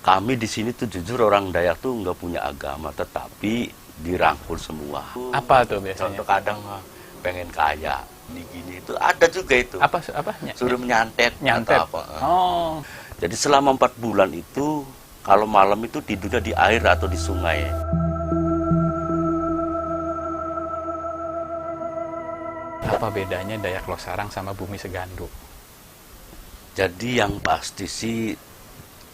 Kami di sini tuh jujur orang Dayak tuh nggak punya agama, tetapi dirangkul semua. Apa tuh biasanya? Contoh kadang pengen kaya, gini itu ada juga itu. Apa? Suruh menyantet, Nyantet. atau apa. Oh, Jadi selama 4 bulan itu, kalau malam itu tidurnya di air atau di sungai. apa bedanya Dayak Losarang sama Bumi Segandu? Jadi yang pasti sih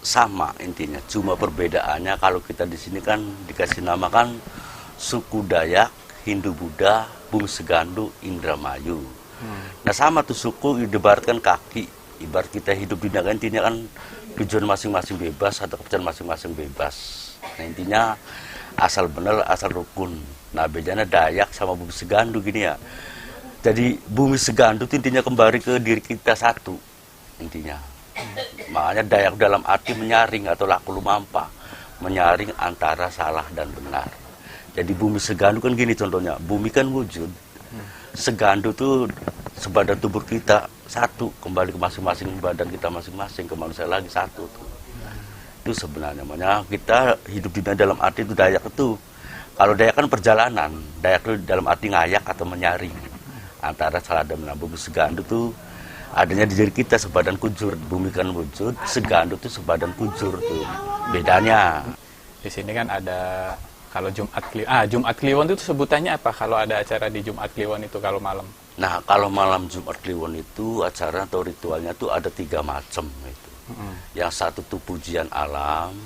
sama intinya, cuma perbedaannya kalau kita di sini kan dikasih nama kan suku Dayak, Hindu Buddha, Bumi Segandu, Indramayu. Nah sama tuh suku ibaratkan kaki, ibarat kita hidup di negara intinya kan tujuan masing-masing bebas atau keputusan masing-masing bebas. Nah intinya asal benar, asal rukun. Nah bedanya Dayak sama Bumi Segandu gini ya. Jadi Bumi Segandu intinya kembali ke diri kita satu intinya. Makanya Dayak dalam arti menyaring atau laku lumampa, menyaring antara salah dan benar. Jadi Bumi Segandu kan gini contohnya, bumi kan wujud, Segandu tuh sebadan tubuh kita satu, kembali ke masing-masing badan kita masing-masing, ke manusia lagi satu tuh. Itu sebenarnya, makanya kita hidup di dalam arti itu Dayak itu. Kalau Dayak kan perjalanan, Dayak itu dalam arti ngayak atau menyaring antara salah dan benar. Bumi Segandu tuh adanya di diri kita sebadan kujur, bumi kan wujud, Segandu tuh sebadan kujur tuh. Bedanya. Di sini kan ada kalau Jumat Kliwon itu sebutannya apa kalau ada acara di Jumat Kliwon itu kalau malam? Nah, kalau malam Jumat Kliwon itu acara atau ritualnya tuh ada 3 macam itu. Yang satu tuh pujian alam,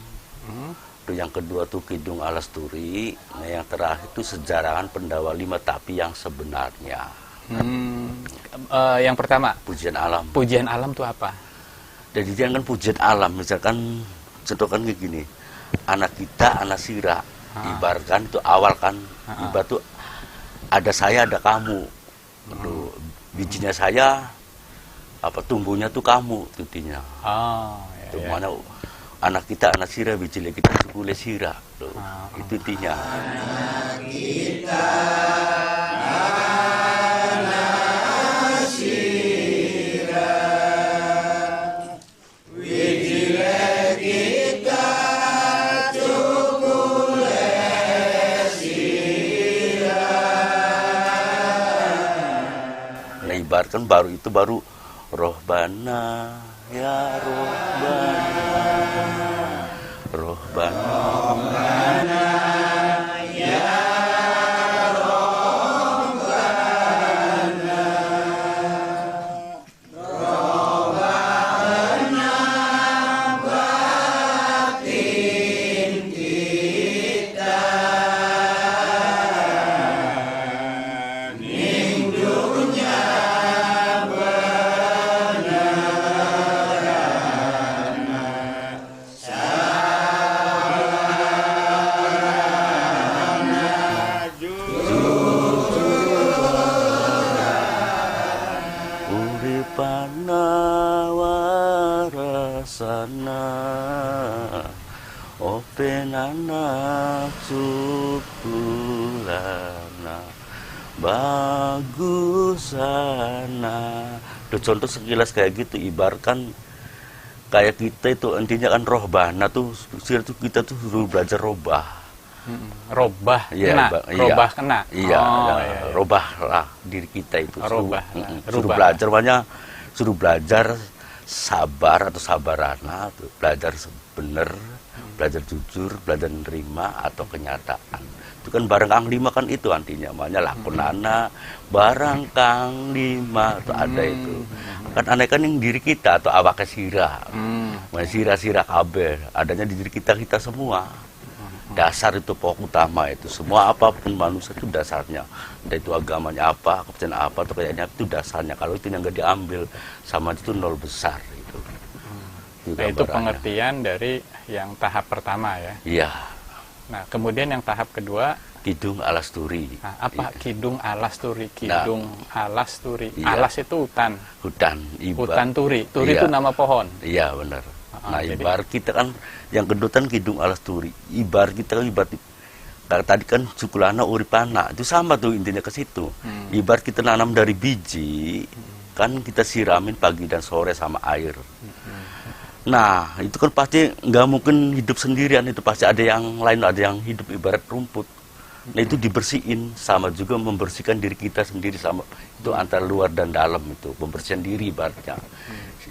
tuh yang kedua tuh Kidung Alasturi, nah yang terakhir tuh sejarahan Pendawa 5 Tapi yang sebenarnya. Yang pertama, Pujian alam. pujian alam itu apa? Jadi dia kan pujian alam, misalkan contohkan kayak gini, anak kita, anak sira, ibaratkan itu awal kan, ibarat tuh ada saya, ada kamu. Tuh, bijinya saya, apa tumbuhnya tuh kamu, intinya. Oh, Tuh, ya. mana anak kita, anak sira, bijinya kita kulit sira. Tuh, itu intinya. Nah, ibaratkan baru rohbana ya rohbana uripana warasana openana sukulana bagusana. Tuh contoh sekilas kayak gitu, ibaratkan kayak kita itu intinya kan rohbana tuh, kita tuh dulu belajar robah. Robah Iya, kena, iya. robah kena. Iya, Oh, ya, iya. robah lah diri kita itu. Robah lah, Suruh rubah. belajar, makanya suruh belajar sabar atau sabarana, tuh, belajar bener, belajar jujur, belajar nerima atau kenyataan. Itu kan barang kang lima kan itu artinya, makanya lakunana barang kang lima itu ada itu. Kan aneh kan yang diri kita atau awak sira, sira kabeh, adanya di diri kita semua. Dasar itu pokok utama itu, semua apapun manusia itu dasarnya, entah itu agamanya apa, kepercayaan apa atau kayaknya itu dasarnya. Kalau itu yang nggak diambil sama itu nol besar itu. Nah, itu pengertian dari yang tahap pertama ya. Iya. Nah, kemudian yang tahap kedua, Kidung Alasturi. nah, apa Iya. Kidung Alasturi? Kidung Alasturi. Iya. Alas itu hutan. Hutan. Hutan turi. Turi Iya. itu nama pohon. Iya benar. Nah jadi- ibarat kita kan yang kedutan Kidung Alasturi. Ibarat kita kan ibarat tadi kan sukulana uripana itu sama tuh intinya ke situ. Ibarat kita nanam dari biji kan kita siramin pagi dan sore sama air. Nah, itu kan pasti nggak mungkin hidup sendirian, itu pasti ada yang lain, ada yang hidup ibarat rumput. Nah, itu dibersihin, sama juga membersihkan diri kita sendiri, sama itu antara luar dan dalam, itu pembersihan diri ibaratnya.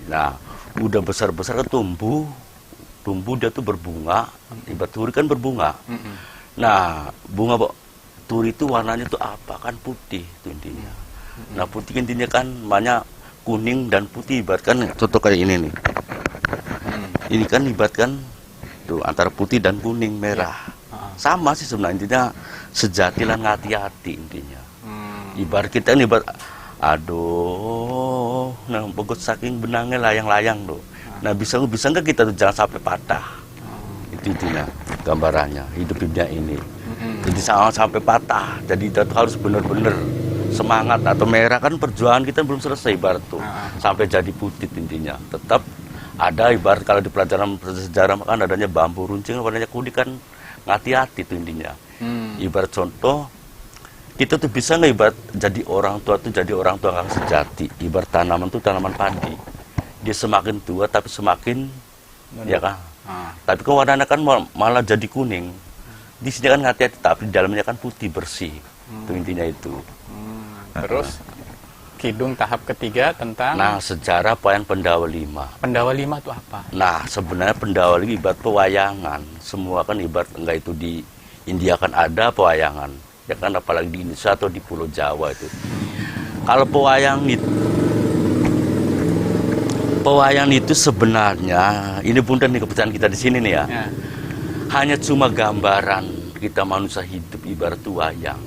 Nah, udah besar-besar kan tumbuh dia tuh berbunga, ibarat turi kan berbunga. Nah, bunga turi itu warnanya tuh apa? Kan putih itu intinya. Nah, putih intinya kan banyak kuning dan putih, ibarat kan contoh kayak ini nih. Ini kan ibaratkan tuh antara putih dan kuning merah. Sama sih sebenarnya, intinya sejati lan hati-hati intinya. Ibarat kita ini ibarat, aduh, nah pokok saking benangnya layang-layang tuh. Nah bisa nggak kita tuh jangan sampai patah. Itu intinya gambarannya hidup dunia ini. Jadi jangan sampai patah. Jadi kita tuh harus benar-benar semangat, atau merah kan perjuangan kita belum selesai ibarat tuh. Sampai jadi putih intinya. Tetap ada ibarat kalau di pelajaran sejarah kan adanya bambu runcing warnanya kuning kan, hati-hati itu intinya. Ibarat contoh, kita tuh bisa nggak ibarat jadi orang tua tuh jadi orang tua yang sejati. Ibarat tanaman tuh tanaman padi, dia semakin tua tapi semakin ya kan. Tapi kan warnanya kan malah jadi kuning. Di sini kan hati-hati, tapi di dalamnya kan putih bersih. Itu intinya itu. Terus Kidung tahap ketiga tentang Nah, sejarah Wayang Pendawa Lima. Pendawa Lima itu apa? Nah, sebenarnya Pendawa Lima ibarat pewayangan. Semua kan ibarat enggak itu di India kan ada pewayangan. Ya kan apalagi di Indonesia atau di Pulau Jawa itu. Kalau pewayangan itu sebenarnya ini punten nih kepercayaan kita di sini nih ya. Hanya cuma gambaran kita manusia hidup ibarat wayang.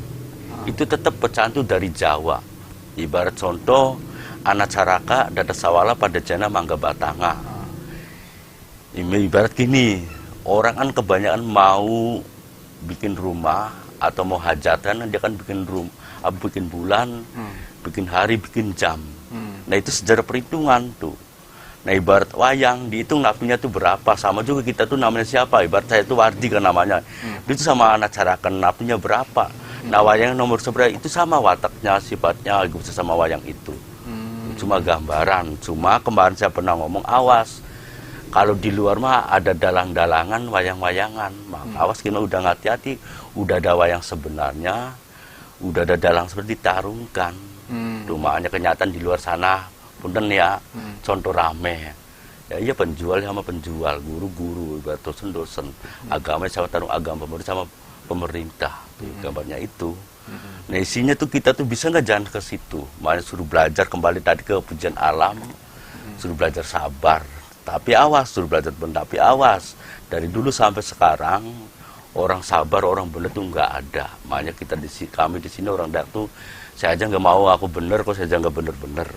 Itu tetap pecahan dari Jawa. Ibarat contoh anak caraka dada sawala pada jana mangga batanga. Ibarat gini, orang kan kebanyakan mau bikin rumah atau mau hajatan, dia kan bikin bikin bulan, bikin hari, bikin jam. Nah itu sejarah perhitungan tuh. Nah ibarat wayang dihitung napinya tuh berapa, sama juga kita tuh namanya siapa, ibarat saya tuh Wardi kan namanya. Itu sama anak carakan napinya berapa. Nah wayang nomor seberapa itu sama wataknya, sifatnya bisa sama wayang itu. Cuma gambaran. Cuma kemarin saya pernah ngomong, awas kalau di luar mah ada dalang-dalangan wayang-wayangan. Awas kita udah hati-hati, udah ada wayang sebenarnya, udah ada dalang seperti ditarungkan. Cuma hanya kenyataan di luar sana, punten ya, contoh rame. Ya iya penjual sama penjual, guru-guru, ibarat dosen-dosen, agama sama tarung agama, pemerintah sama pemerintah. Gambarnya itu. Nah isinya tuh kita tuh bisa nggak jangan ke situ, makanya suruh belajar kembali tadi ke pujian alam, suruh belajar sabar, tapi awas, suruh belajar benar, tapi awas, dari dulu sampai sekarang orang sabar, orang benar tuh nggak ada. Makanya kami di sini orang dak tuh, saya aja nggak mau aku bener kok, saya aja nggak bener-bener,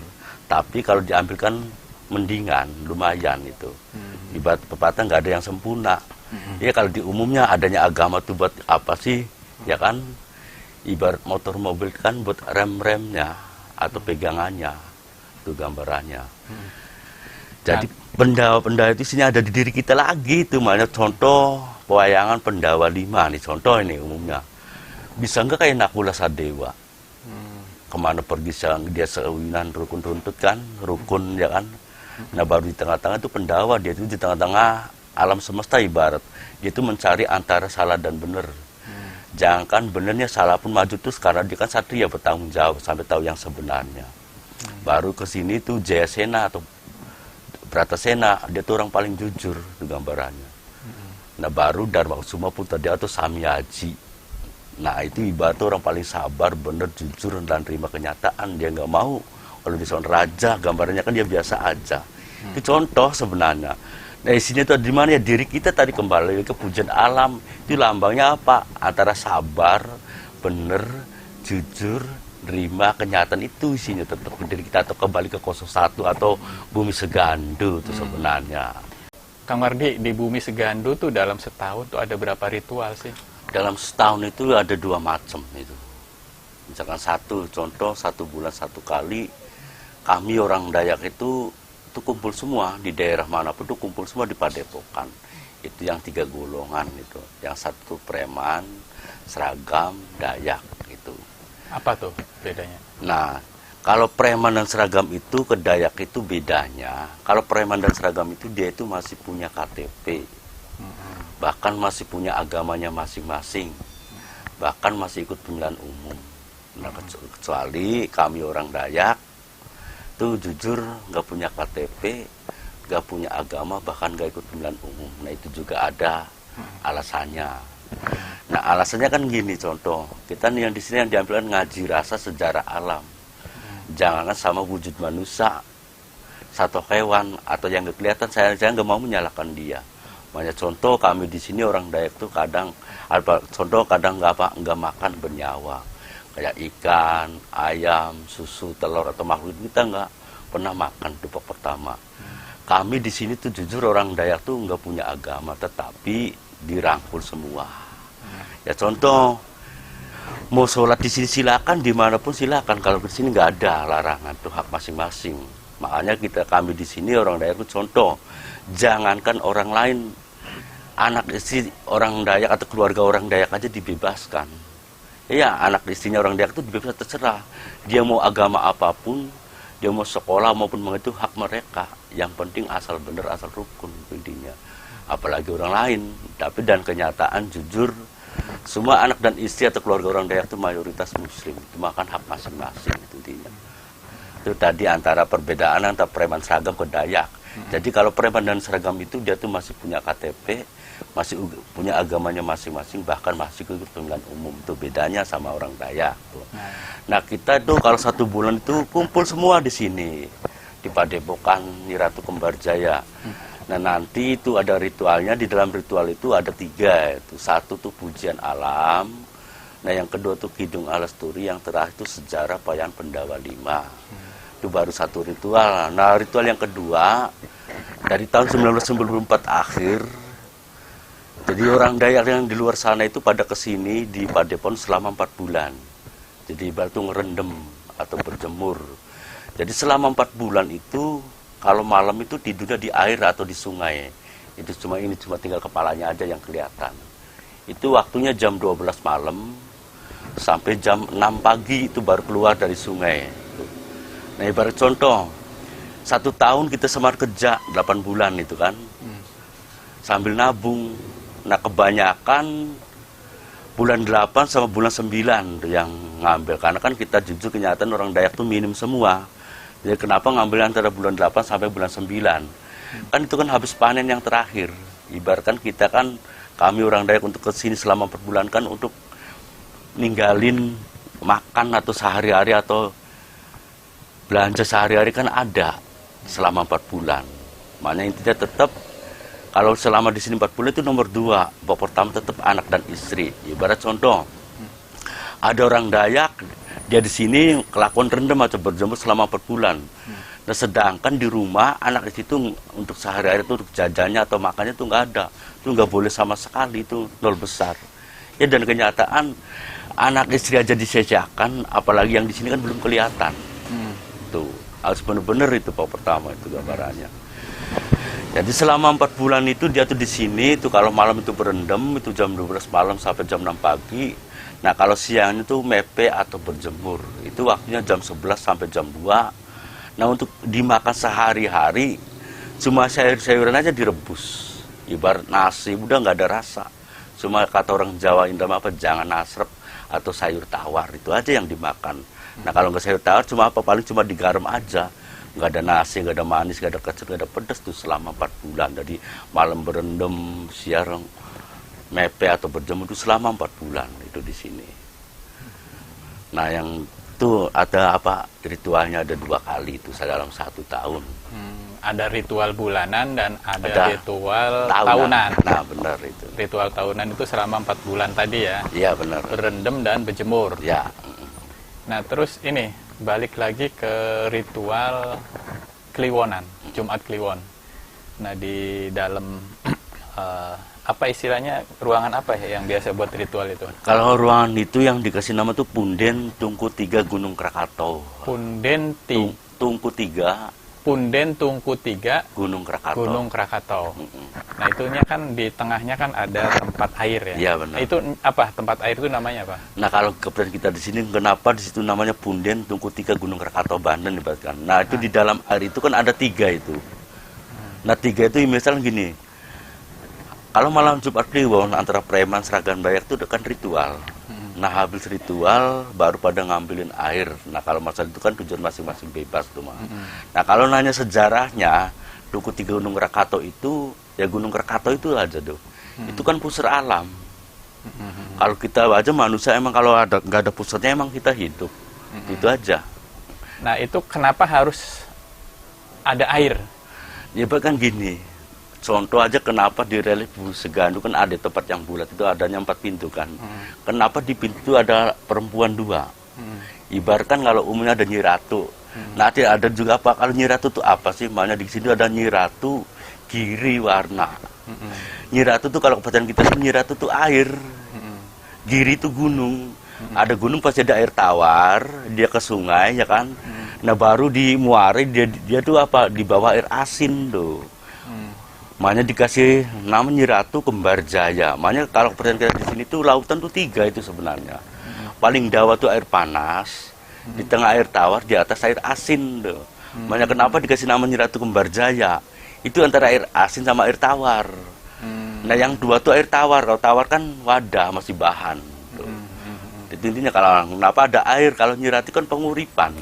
tapi kalau diambilkan mendingan, lumayan itu. Ibarat pepatah nggak ada yang sempurna. Ya kalau di umumnya adanya agama tuh buat apa sih? Ya kan, ibarat motor mobil kan buat rem-remnya atau pegangannya, itu gambarannya. Jadi Pendawa itu sini ada di diri kita lagi itu, makanya contoh pewayangan Pendawa Lima nih, contoh ini umumnya. Bisa nggak kayak Nakula Sadewa? Kemana pergi dia sewinan rukun runtut kan, rukun ya kan. Nah baru di tengah-tengah itu Pendawa, dia itu di tengah-tengah alam semesta ibarat. Dia itu mencari antara salah dan benar. Jangan benernya salah pun maju terus karena dia kan satria bertanggung jawab sampai tahu yang sebenarnya. Baru ke sini tuh Jayasena atau Bratasena, dia tuh orang paling jujur itu gambarannya. Nah baru Dharma Kusuma Putrajaya atau Samyaji. Nah itu ibarat orang paling sabar, bener, jujur dan terima kenyataan. Dia nggak mau kalau dia seorang raja, gambarannya kan dia biasa aja. Itu contoh sebenarnya. Nah isinya itu di mana ya, diri kita tadi kembali ke pujian alam. Itu lambangnya apa? Antara sabar, bener, jujur, terima kenyataan, itu isinya tetap diri kita, atau kembali ke 01 atau bumi segandu itu sebenarnya. Kang Wardi, di Bumi Segandu tuh dalam setahun tuh ada berapa ritual sih? Dalam setahun itu ada 2 macam itu. Misalkan contoh 1 bulan 1 kali, kami orang Dayak itu kumpul semua di daerah manapun tuh kumpul semua di Padepokan. Itu yang 3 golongan itu. Yang 1 preman, seragam, Dayak gitu. Apa tuh bedanya? Nah, Kalau preman dan seragam itu, ke Dayak itu bedanya. Kalau preman dan seragam itu dia itu masih punya KTP. Bahkan masih punya agamanya masing-masing. Bahkan masih ikut pemilihan umum. Nah, kecuali kami orang Dayak, itu jujur nggak punya KTP, nggak punya agama, bahkan nggak ikut pemilihan umum. Nah, itu juga ada alasannya. Nah, alasannya kan gini, contoh. Kita nih yang di sini yang diambil kan ngaji rasa sejarah alam. Jangankan sama wujud manusia, satu hewan atau yang nggak kelihatan, saya nggak mau menyalahkan dia. Banyak contoh kami di sini orang Dayak tuh kadang, contoh kadang nggak makan bernyawa, kayak ikan, ayam, susu, telur atau makhluk kita nggak pernah makan tupak pertama. Kami di sini tuh jujur orang Dayak tuh nggak punya agama, tetapi dirangkul semua. Ya contoh. Mau sholat di sini silakan, dimanapun silakan. Kalau di sini nggak ada larangan, itu hak masing-masing. Makanya kami di sini orang Dayak itu contoh, jangankan orang lain, anak istri orang Dayak atau keluarga orang Dayak aja dibebaskan. Iya, anak istrinya orang Dayak itu dibebaskan, terserah. Dia mau agama apapun, dia mau sekolah maupun itu hak mereka. Yang penting asal benar, asal rukun intinya. Apalagi orang lain. Tapi dan kenyataan jujur, semua anak dan istri atau keluarga orang Dayak itu mayoritas Muslim. Itu makan hak masing-masing itu intinya. Itu tadi antara perbedaan antara preman seragam ke Dayak. Jadi kalau preman dan seragam itu dia tuh masih punya KTP, masih punya agamanya masing-masing, bahkan masih ikut pemilihan umum. Itu bedanya sama orang Dayak. Tuh. Nah kita tuh kalau 1 bulan itu kumpul semua di sini di Padepokan Nyi Ratu Kembarjaya. Nah nanti itu ada ritualnya, di dalam ritual itu ada 3, itu 1 tuh pujian alam, nah yang kedua tuh Kidung Alasturi, yang terakhir itu sejarah Payan Pendawa 5. Itu baru 1 ritual. Nah ritual yang kedua dari tahun 1994 akhir, jadi orang Dayak yang di luar sana itu pada kesini di Padepon selama 4 bulan. Jadi ibarat ngerendam atau berjemur. Jadi selama 4 bulan itu kalau malam itu tidurnya di air atau di sungai. Itu cuma tinggal kepalanya aja yang kelihatan. Itu waktunya jam 12 malam sampai jam 6 pagi itu baru keluar dari sungai. Nah ibarat contoh, 1 tahun kita semar kerja 8 bulan itu kan, sambil nabung. Nah kebanyakan bulan 8 sama bulan 9 yang ngambil. Karena kan kita jujur kenyataan orang Dayak tuh minim semua. Jadi kenapa ngambil antara bulan 8 sampai bulan 9? Kan itu kan habis panen yang terakhir. Ibaratkan kita kan, kami orang Dayak untuk kesini selama 4 bulan kan untuk ninggalin makan atau sehari-hari atau belanja sehari-hari kan ada selama 4 bulan. Makanya intinya tetap, kalau selama di sini 4 bulan itu nomor 2. Bahwa pertama tetap anak dan istri. Ibarat contoh, ada orang Dayak, dia di sini kelakuan rendam atau berjemur selama 4 bulan. Nah, sedangkan di rumah anak itu untuk sehari-hari itu untuk jajannya atau makannya itu nggak ada. Itu nggak boleh sama sekali, itu 0 besar. Ya dan kenyataan anak istri aja disia-siakan, apalagi yang di sini kan belum kelihatan. Tuh, harus benar-benar itu Pak pertama itu gambarannya. Jadi selama 4 bulan itu dia tuh di sini itu kalau malam itu berendam itu jam 12 malam sampai jam 6 pagi. Nah kalau siangnya itu mepe atau berjemur, itu waktunya jam 11 sampai jam 2. Nah untuk dimakan sehari-hari, cuma sayur-sayuran aja direbus. Ibarat nasi, udah nggak ada rasa. Cuma kata orang Jawa Indah apa, jangan nasrep atau sayur tawar, itu aja yang dimakan. Nah kalau nggak sayur tawar, cuma apa, paling cuma digaram aja. Nggak ada nasi, nggak ada manis, nggak ada kecil, nggak ada pedas tuh selama 4 bulan. Jadi malam berendam, siang mepe atau berjemur itu selama 4 bulan itu di sini. Nah yang itu ada apa, ritualnya ada 2 kali itu dalam 1 tahun. Ada ritual bulanan dan ada ritual tahunan. Nah benar itu. Ritual tahunan itu selama 4 bulan tadi ya. Iya benar. Berendam dan berjemur. Ya. Nah terus ini balik lagi ke ritual Kliwonan, Jumat Kliwon. Nah di dalam apa istilahnya, ruangan apa ya yang biasa buat ritual itu? Kalau ruangan itu yang dikasih nama tuh Punden Tungku 3 Gunung Krakatau. Punden Tungku 3. Punden Tungku 3 Gunung Krakatau. Gunung Krakatau. Nah, itunya kan di tengahnya kan ada tempat air ya. Iya, benar. Itu apa? Tempat air itu namanya apa? Nah, kalau kebetulan kita di sini, kenapa di situ namanya Punden Tungku Tiga Gunung Krakatau Banten ibaratkan. Nah, itu di dalam air itu kan ada 3 itu. Nah, 3 itu misalnya gini. Kalau malam Jumat Kliwon antara preman Sragan Dayak itu kan ritual. Nah, habis ritual baru pada ngambilin air. Nah, kalau masalah itu kan tujuan masing-masing bebas tuh, Mas. Nah, kalau nanya sejarahnya, Tungku Tiga Gunung Krakatau itu, ya Gunung Krakatau itu aja tuh. Itu kan pusat alam. Kalau kita aja manusia emang kalau nggak ada pusatnya emang kita hidup. Itu aja. Nah, itu kenapa harus ada air? Ya bahkan gini. Contoh aja kenapa di relief Segandu kan ada tempat yang bulat itu adanya 4 pintu kan. Kenapa di pintu itu ada perempuan 2? Ibaratkan kalau umumnya ada Nyi Ratu. Nah, ada juga apa? Kalau Nyi Ratu itu apa sih? Makanya di sini ada Nyi Ratu Giri Warna. Nyi Ratu tuh kalau kepercayaan kita sih Nyi Ratu tuh air. Giri itu gunung. Ada gunung pasti ada air tawar, dia ke sungai ya kan. Nah, baru di Muara dia tuh apa? Di bawah air asin tuh. Makanya dikasih nama Nyi Ratu Kembar Jaya. Makanya kalau kepercayaan kita di sini tuh lautan tuh 3 itu sebenarnya. Paling dawa tuh air panas, di tengah air tawar, di atas air asin tuh. Makanya kenapa dikasih nama Nyi Ratu Kembar Jaya? Itu antara air asin sama air tawar. Nah, yang 2 tuh air tawar. Kalau tawar kan wadah masih bahan. Tuh. Intinya kalau kenapa ada air? Kalau Nyi Ratu kan penguripan.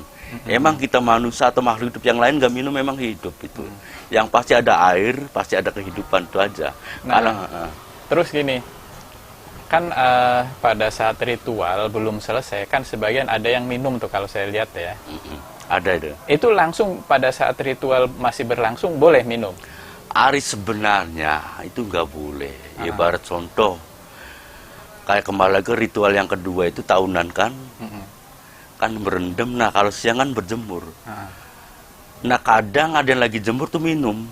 Emang kita manusia atau makhluk hidup yang lain nggak minum memang hidup itu. Yang pasti ada air, pasti ada kehidupan itu aja. Nah, terus gini, kan pada saat ritual belum selesai kan sebagian ada yang minum tuh kalau saya lihat ya. Ada itu. Itu langsung pada saat ritual masih berlangsung boleh minum. Ari sebenarnya itu nggak boleh. Ibarat contoh kayak kembali ke ritual yang kedua itu tahunan kan. Kan berendam, nah kalau siang kan berjemur. Nah, kadang ada yang lagi jemur tuh minum.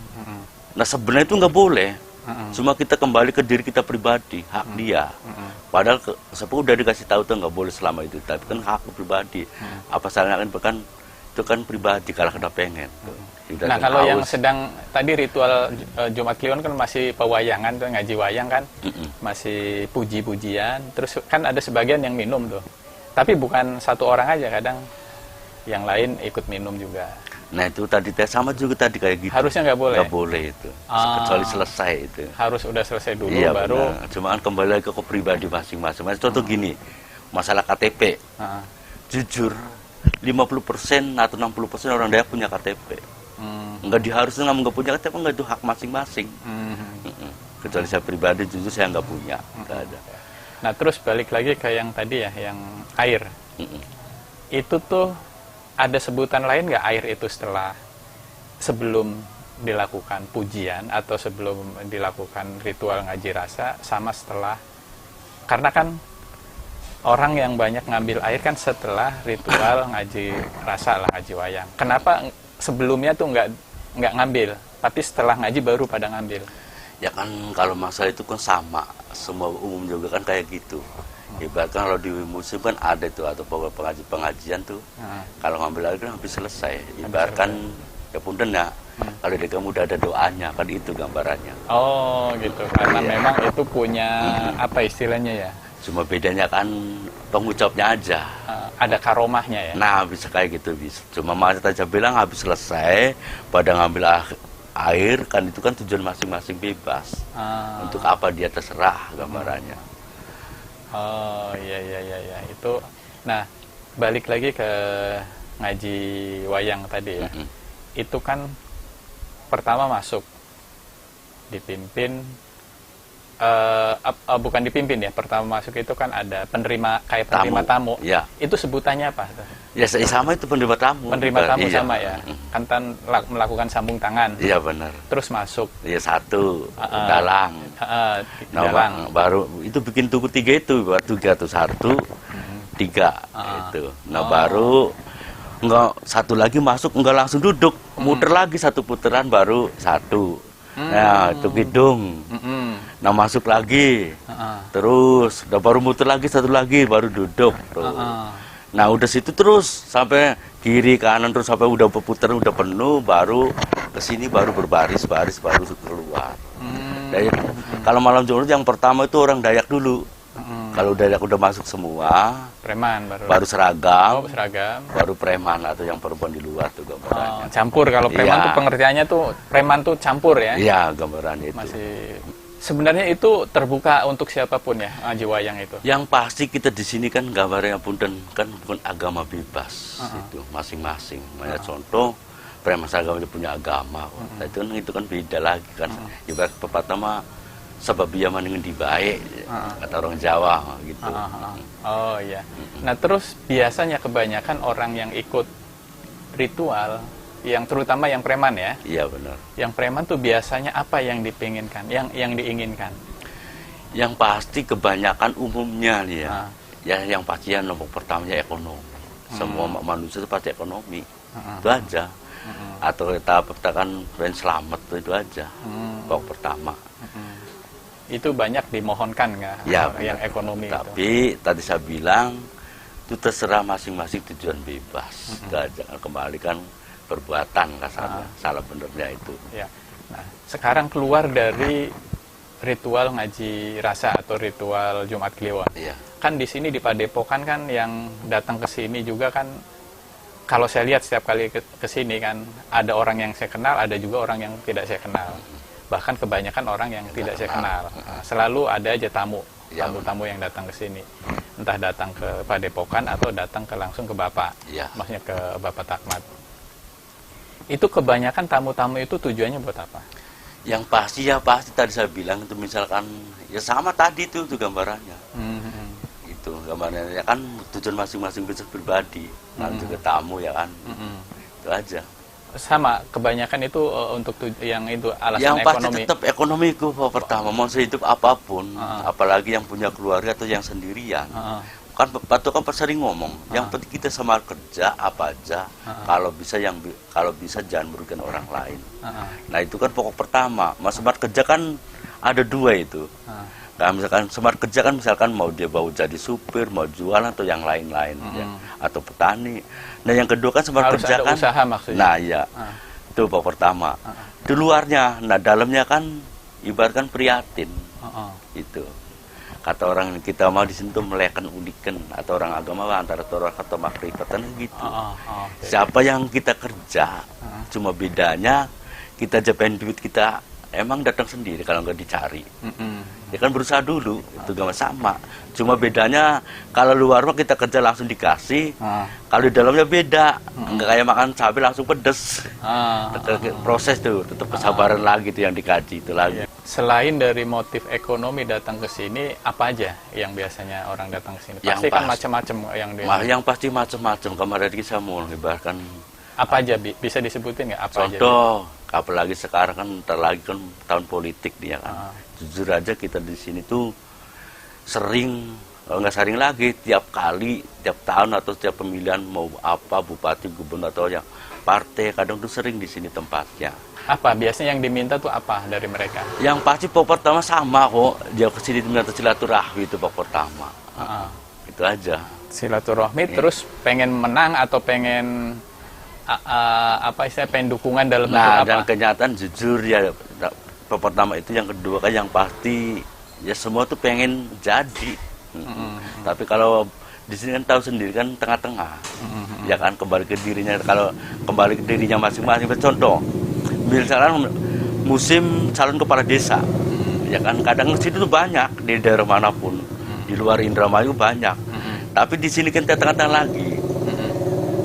Nah, sebenarnya itu nggak boleh. Cuma kita kembali ke diri kita pribadi, hak dia. Padahal sepuh udah dikasih tahu tuh nggak boleh selama itu, tapi kan hak pribadi. Apa salahnya kan itu kan pribadi kalau kita pengen. Nah, kalau yang sedang tadi ritual Jumat Kliwon kan masih pewayangan tuh, ngaji wayang kan, masih puji-pujian. Terus kan ada sebagian yang minum tuh. Tapi bukan satu orang aja, kadang yang lain ikut minum juga. Nah, itu tadi sama juga tadi kayak gitu. Harusnya nggak boleh? Nggak boleh itu, kecuali selesai itu. Harus udah selesai dulu, iya, baru... Benar. Cuma kan kembali lagi ke pribadi masing-masing. Contoh gini, masalah KTP. Jujur, 50% atau 60% orang Dayak punya KTP. Nggak diharuskan nggak punya KTP, nggak, itu hak masing-masing. Kecuali saya pribadi, jujur saya nggak punya. Nggak ada. Nah, terus balik lagi ke yang tadi ya, yang air. Itu tuh ada sebutan lain nggak air itu sebelum dilakukan pujian atau sebelum dilakukan ritual ngaji rasa sama setelah? Karena kan orang yang banyak ngambil air kan setelah ritual ngaji rasa lah, ngaji wayang. Kenapa sebelumnya tuh nggak ngambil, tapi setelah ngaji baru pada ngambil? Ya kan kalau masalah itu kan sama, semua umum juga kan kayak gitu. Ibaratkan kalau di musim kan ada itu atau pengajian tuh, kalau ngambil air kan habis selesai. Ibaratkan ya punten ya, kalau di kamu udah ada doanya kan itu gambarannya. Oh gitu, karena memang itu punya apa istilahnya ya? Cuma bedanya kan pengucapnya aja. Ada karomahnya ya? Nah, bisa kayak gitu bisa. Cuma Mas aja bilang habis selesai pada ngambil air kan itu kan tujuan masing-masing bebas. Untuk apa dia terserah gambarannya. Oh iya itu. Nah, balik lagi ke ngaji wayang tadi ya. Itu kan pertama masuk dipimpin bukan dipimpin ya, pertama masuk itu kan ada penerima tamu. Ya. Itu sebutannya apa? Ya sama itu penerima tamu. Penerima tamu iya. Sama ya. Kan melakukan sambung tangan. Iya benar. Terus masuk. Iya satu dalang. Dalang. Baru itu bikin tuku 3 itu, buat 3 atau 1 3 itu. Nah baru enggak satu lagi masuk enggak langsung duduk, muter lagi satu putaran baru 1. Nah, itu hidung. Nah, masuk lagi. Terus, udah baru muter lagi, satu lagi, baru duduk. Nah, udah situ terus, sampai kiri, kanan, terus sampai udah berputar, udah penuh, baru ke sini, baru berbaris, baru keluar. Dayak. Kalau malam Jumat yang pertama itu orang Dayak dulu. Kalau Dayak udah masuk semua, Preman baru seragam, seragam. baru preman atau yang perempuan di luar tuh gambarannya. Campur, kalau preman Iya. tuh pengertiannya tuh preman tuh campur ya. Iya, gambarannya itu. Masih sebenarnya itu terbuka untuk siapapun ya, Haji Wayang itu. Yang pasti kita di sini kan gambarnya punten kan bukan agama bebas itu masing-masing. Banyak contoh preman seragam aja punya agama. Nah, itu kan beda lagi kan. Ibarat pepatah mah sebab dia mendingan dibaik kata orang Jawa gitu. Oh iya. Nah terus biasanya kebanyakan orang yang ikut ritual, yang terutama yang preman ya, Iya benar. yang preman tuh biasanya apa yang dipinginkan, yang diinginkan? Yang pasti kebanyakan umumnya nih ya. Ya yang pasti yang nomor pertamanya ekonomi. Semua manusia itu pasti ekonomi. Itu aja. Atau kita katakan selamat itu aja. Pokok pertama. Itu banyak dimohonkan nggak? Ya, yang ekonomi itu. tapi tadi saya bilang itu terserah masing-masing tujuan bebas. Itu aja kembali kan perbuatan kasarnya. Salah benernya itu. Ya. Nah, sekarang keluar dari ritual ngaji rasa atau ritual Jumat Kliwon. Iya. Kan di sini di Padepokan kan yang datang ke sini juga kan, kalau saya lihat setiap kali ke sini kan ada orang yang saya kenal, ada juga orang yang tidak saya kenal. Bahkan kebanyakan orang yang tidak saya kenal. Selalu ada aja tamu-tamu yang datang ke sini. Entah datang ke Padepokan atau datang langsung ke Bapak. Iya. Maksudnya ke Bapak Takmat. Itu kebanyakan tamu-tamu itu tujuannya buat apa? Yang pasti tadi saya bilang itu misalkan ya sama tadi tuh gambarannya. Itu gambarannya ya kan tujuan masing-masing bisa pribadi. Nanti ke tamu ya kan. Itu aja. Sama, kebanyakan itu untuk yang itu alasan Yang pasti ekonomi. tetap ekonomi itu pertama. Mau sehidup apapun, apalagi yang punya keluarga atau yang sendirian. Kan Pak kan sering ngomong, yang penting kita sama kerja apa aja. Kalau bisa jangan merugikan orang lain. Nah itu kan pokok pertama. Mas smart kerja kan ada dua itu. Nah, misalkan smart kerja kan misalkan mau dia mau jadi supir, mau jualan atau yang lain-lain ya, atau petani. Nah yang kedua kan smart Harus kerja ada kan usaha maksudnya. Nah iya. Itu pokok pertama. Di luarnya, nah dalamnya kan ibaratkan prihatin. Itu. Kata orang kita mau di sini tuh melekan udikan atau orang agama antara orang atau makrifatan gitu. Siapa yang kita kerja, cuma bedanya kita japain duit kita emang datang sendiri kalau nggak dicari. Ya kan berusaha dulu, itu gak sama. Cuma bedanya kalau luar mah kita kerja langsung dikasih, kalau di dalamnya beda, nggak kayak makan cabai langsung pedes. Proses tuh, tetap kesabaran lagi tuh yang dikaji itu lagi. Selain dari motif ekonomi datang ke sini, apa aja yang biasanya orang datang ke sini? Pasti kan macam-macam yang Yang pasti macam-macam. Kemarin kita mau ibaratkan apa aja bisa disebutin nggak? Apa contoh, aja, apalagi sekarang kan terlagi kan tahun politik dia kan. Jujur aja kita di sini tuh sering, nggak sering lagi, tiap kali, tiap tahun atau tiap pemilihan mau apa bupati, gubernur atau yang partai kadang tuh sering di sini tempatnya. Apa biasanya yang diminta tuh apa dari mereka? Yang pasti pokok pertama sama kok, dia kesini minta silaturahmi itu pokok pertama. Itu aja. Silaturahmi terus pengen menang atau pengen apa istilah pengen dukungan dalam bentuk apa? Dan kenyataan jujur ya pertama itu, yang kedua kan yang pasti ya semua tuh pengen jadi. Tapi kalau di sini kan tahu sendiri kan tengah-tengah. Ya kan kembali ke dirinya, kalau kembali ke dirinya masing-masing. Contoh, misalkan musim calon kepala desa. Ya kan kadang di situ tuh banyak di daerah manapun. Di luar Indramayu banyak. Tapi di sini kan tengah-tengah lagi.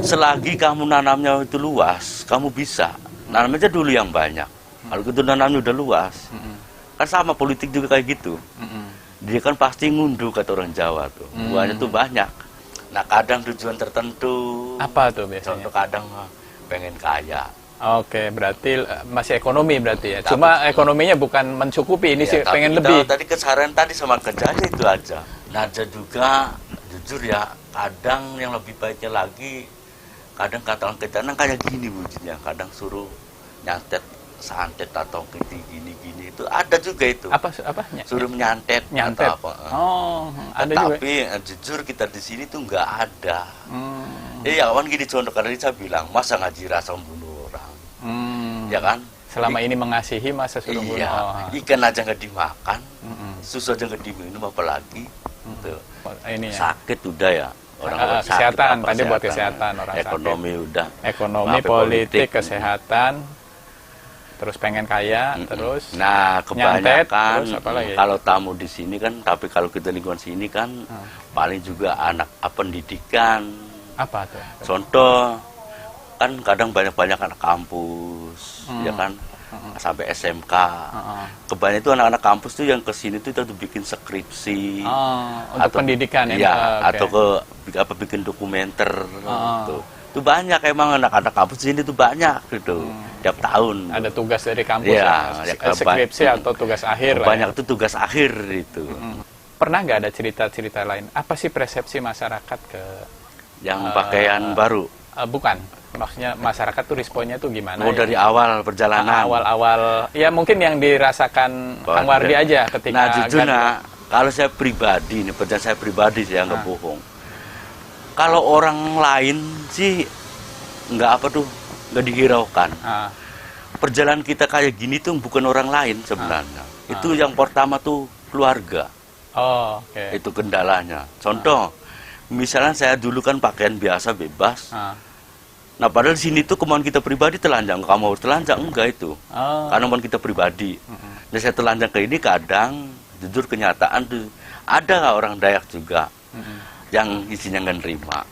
Selagi kamu nanamnya itu luas, kamu bisa nanam aja dulu yang banyak. Kalau gitu nanamnya udah luas, kan sama politik juga kayak gitu. Dia kan pasti ngunduh kata orang Jawa tuh, buahnya tuh banyak. Nah kadang tujuan tertentu. Apa tuh biasanya? Contoh kadang pengen kaya. Oke, berarti masih ekonomi berarti ya. Cuma ekonominya bukan mencukupi, ini sih pengen lebih. Tadi keseharian tadi sama kerjanya itu aja. Nah juga jujur ya, kadang yang lebih baiknya lagi. Kadang kata orang kita, kayak gini wujudnya. Kadang suruh nyantet, santet atau gini itu ada juga itu. Apa? Suruh nyantet. Atau apa. Ada tapi juga. Jujur kita di sini tuh nggak ada. Iya, kan gini contoh karena saya bilang masa ngaji rasa membunuh orang, ya kan? selama ini mengasihi masa suruh bunuh. Iya, Oh. ikan aja nggak dimakan, susu aja nggak diminum, apalagi tuh. Ini ya. Sakit udah ya. Orang-orang sakit, Kesehatan, apa, tadi buat kesehatan orang ekonomi sakit. udah. Ekonomi, Apa, politik, kesehatan, terus pengen kaya, terus Nah, nyantet, kebanyakan terus apa lagi? kalau tamu di sini kan, tapi kalau kita lingkungan sini kan paling juga anak pendidikan. apa tuh? Contoh kan kadang banyak-banyak anak kampus, ya kan, sampai SMK. Kebanyakan itu anak-anak kampus tuh yang kesini tuh untuk bikin skripsi, Untuk pendidikan ya? Iya, Oke. atau bikin dokumenter gitu. Itu banyak emang anak-anak kampus sini tuh banyak gitu, tiap tahun. Ada tugas dari kampus Iya, ya, ya, skripsi atau tugas akhir lah. Banyak Ya. itu tugas akhir itu. Pernah nggak ada cerita-cerita lain? Apa sih persepsi masyarakat ke Yang pakaian baru. bukan, maksudnya masyarakat tuh responnya tuh gimana? Oh, ya? dari awal perjalanan. Awal-awal, ya mungkin yang dirasakan Kang Wardi aja ketika. Nah, jujur ganti- nah, kalau saya pribadi, nih perjalanan saya pribadi sih, nggak bohong. Kalau orang lain sih nggak apa tuh, nggak dihiraukan. Ah, Perjalanan kita kayak gini tuh bukan orang lain sebenarnya. Itu yang pertama tuh keluarga. oh, oke. Itu kendalanya. Contoh, misalnya saya dulu kan pakaian biasa bebas. Ah, Nah, padahal di sini tuh kemauan kita pribadi telanjang. Kamu harus telanjang, enggak itu. oh, Karena kemauan kita pribadi. Nah, saya telanjang ke ini kadang, jujur kenyataan tuh, ada nggak orang Dayak juga yang isinya nggak nerima.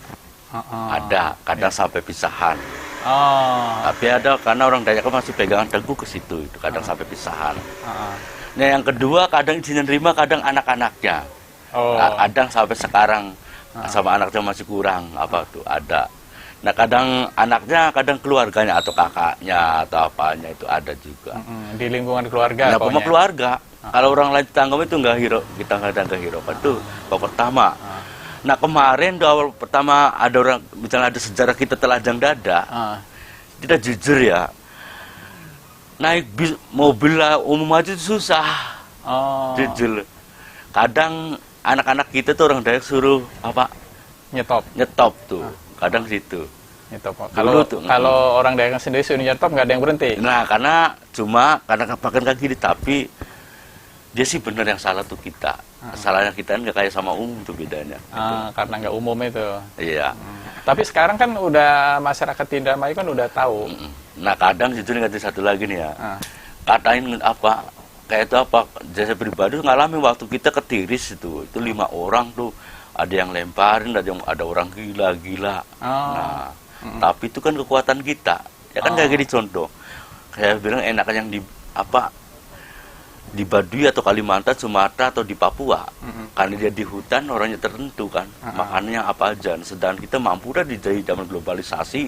Ada, kadang sampai pisahan. oh, Tapi ada karena orang Dayak kan masih pegangan teguh ke situ, itu kadang sampai pisahan. Nah, yang kedua kadang isinya nerima, kadang anak-anaknya. oh, Kadang sampai sekarang sama anaknya masih kurang, apa tuh ada. Nah, kadang anaknya, kadang keluarganya atau kakaknya atau apanya itu ada juga. di lingkungan keluarga. Nah, pokoknya. keluarga. Kalau orang lain tetangga itu nggak hero, kita nggak hero. Itu bapak pertama. Nah, kemarin tuh awal pertama ada orang, misalnya ada sejarah kita telanjang dada, Ah, kita jujur ya, naik mobil lah, umum aja itu susah, oh, jujur. Kadang anak-anak kita tuh orang Dayak suruh apa nyetop tuh, kadang situ. nyetop. Dulu Kalau tuh, kalau orang daerah sendiri suruh nyetop nggak ada yang berhenti. Nah, karena pakaian kayak gini, tapi dia sih bener yang salah tuh kita. Salahnya kita kan nggak kayak sama umum tuh bedanya. Karena nggak umum itu. Iya. Tapi sekarang kan udah masyarakat di Indramayu kan udah tahu. Nah, kadang jujur ngerti satu lagi nih ya. Ah. Katain apa? Kayak itu apa? Jasa pribadi ngalamin waktu kita ke Tiris itu 5 orang tuh, ada yang lemparin, ada orang gila-gila. Oh. Nah, tapi itu kan kekuatan kita. Ya kan kayak gini contoh. Saya bilang enakan yang di Baduy atau Kalimantan, Sumatera atau di Papua. Karena dia di hutan, orangnya tertentu kan. Makannya apa aja. Sedangkan kita mampu dah di zaman globalisasi,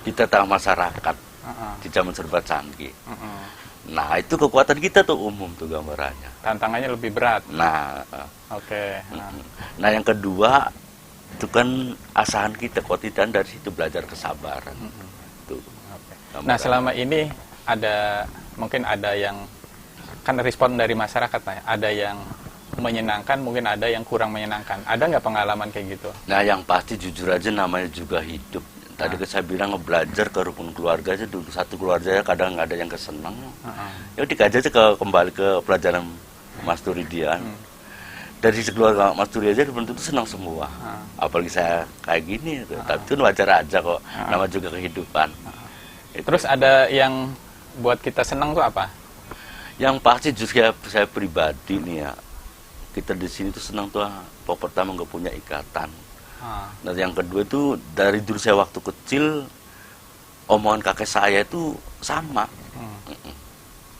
di tengah masyarakat, di zaman serba canggih. Nah, itu kekuatan kita tuh umum tuh gambarannya. Tantangannya lebih berat. Nah, Oke. nah yang kedua itu kan asahan kita, kotitan dari situ belajar kesabaran. Tuh. Nah, selama ini mungkin ada yang kan respon dari masyarakat, Pak. Ada yang menyenangkan, mungkin ada yang kurang menyenangkan. Ada nggak pengalaman kayak gitu? Nah, yang pasti jujur aja namanya juga hidup. Tadi saya bilang belajar ke rukun keluarga aja dulu, satu keluarga kadang ada yang kesenang. Ya dikaji aja kembali ke pelajaran Mas Turidian. Dari keluarga Mas Turi aja belum tentu senang semua. Apalagi saya kayak gini, tapi itu wajar aja kok. Nama juga kehidupan. Itu. Terus ada yang buat kita senang tuh apa? Yang pasti justru saya pribadi nih ya, kita di sini tuh senang tuh pertama nggak punya ikatan. Nah, yang kedua itu dari dulu saya waktu kecil omongan kakek saya itu sama.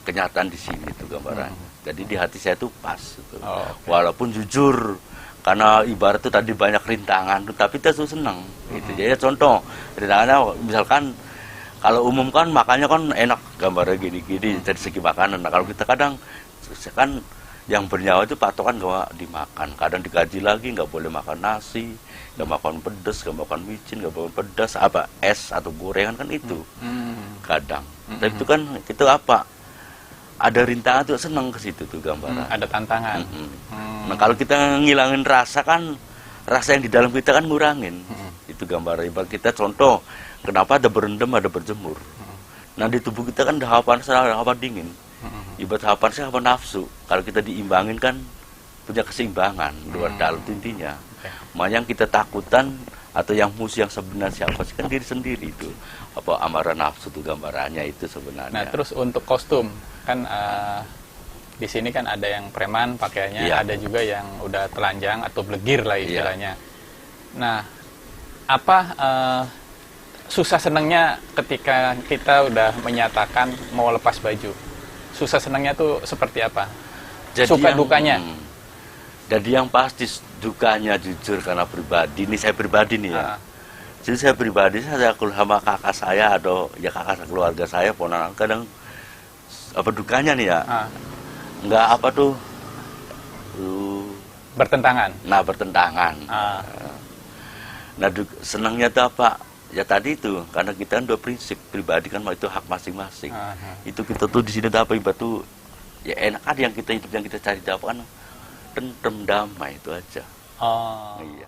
Kenyataan di sini tuh gambarannya. Jadi di hati saya tuh pas gitu. Okay. Walaupun jujur karena ibarat tuh tadi banyak rintangan tuh, tapi kita tuh senang. Gitu. Jadi contoh rintangannya misalkan kalau umum kan makannya kan enak gambarnya gini-gini dari segi makanan. Nah, kalau kita kadang kan yang bernyawa itu patokan nggak dimakan. Kadang dikaji lagi nggak boleh makan nasi, nggak makan pedas, nggak makan micin, nggak makan pedas, apa es atau gorengan kan itu. Kadang. Tapi itu kan kita apa? Ada rintangan tuh senang ke situ tuh gambaran. Ada tantangan. Nah, kalau kita ngilangin rasa kan, rasa yang di dalam kita kan ngurangin. Itu gambar ibarat kita contoh, kenapa ada berendam, ada berjemur. Nah di tubuh kita kan ada hawa panas, ada hawa dingin. Ibarat hawa panas, hawa nafsu. Kalau kita diimbangin kan punya keseimbangan luar dalam intinya. Makanya yang kita takutan atau yang musuh yang sebenarnya siapa sih, kan diri sendiri itu. Apa amarah nafsu itu gambarannya itu sebenarnya. Nah, terus untuk kostum kan di sini kan ada yang preman pakaiannya, Iya. ada juga yang udah telanjang atau blegir lah istilahnya. Nah, apa susah senangnya ketika kita udah menyatakan mau lepas baju? Susah senangnya tuh seperti apa? Suka dukanya? Jadi yang pasti dukanya jujur karena pribadi, ini saya pribadi nih ya. Jadi saya pribadi, saya sama kakak saya atau ya kakak keluarga saya, ponakan kadang apa dukanya nih ya. Nggak apa tuh bertentangan. Nah bertentangan. Nah senangnya tuh apa? Ya tadi itu karena kita kan dua prinsip pribadi kan itu hak masing-masing. Itu kita tuh di sini tuh apa ibarat tuh ya enak ada yang kita hidup yang kita cari apa kan tentrem damai itu aja. Oh. Iya.